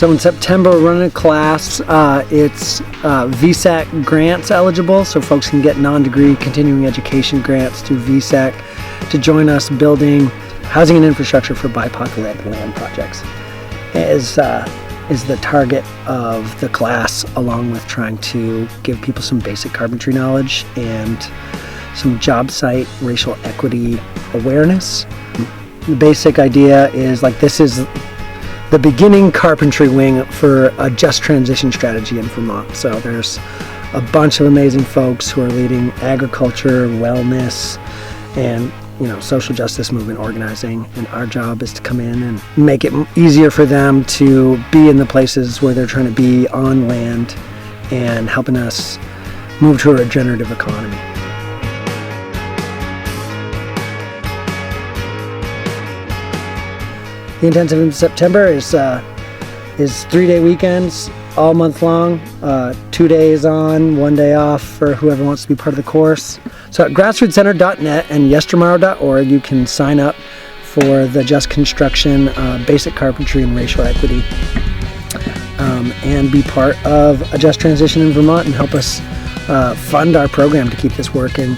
So in September, we're running a class. It's VSAC grants eligible, so folks can get non-degree continuing education grants through VSAC to join us building housing and infrastructure for BIPOC-led land projects. Is the target of the class, along with trying to give people some basic carpentry knowledge and some job site racial equity awareness. The basic idea is like this is the beginning carpentry wing for a just transition strategy in Vermont. So there's a bunch of amazing folks who are leading agriculture, wellness, and social justice movement organizing, and our job is to come in and make it easier for them to be in the places where they're trying to be on land and helping us move to a regenerative economy. The intensive in September is 3-day weekends all month long, 2 days on, 1 day off for whoever wants to be part of the course. So at grassrootcenter.net and yestermorrow.org, you can sign up for the Just Construction, Basic Carpentry, and Racial Equity, and be part of a just transition in Vermont and help us fund our program to keep this working.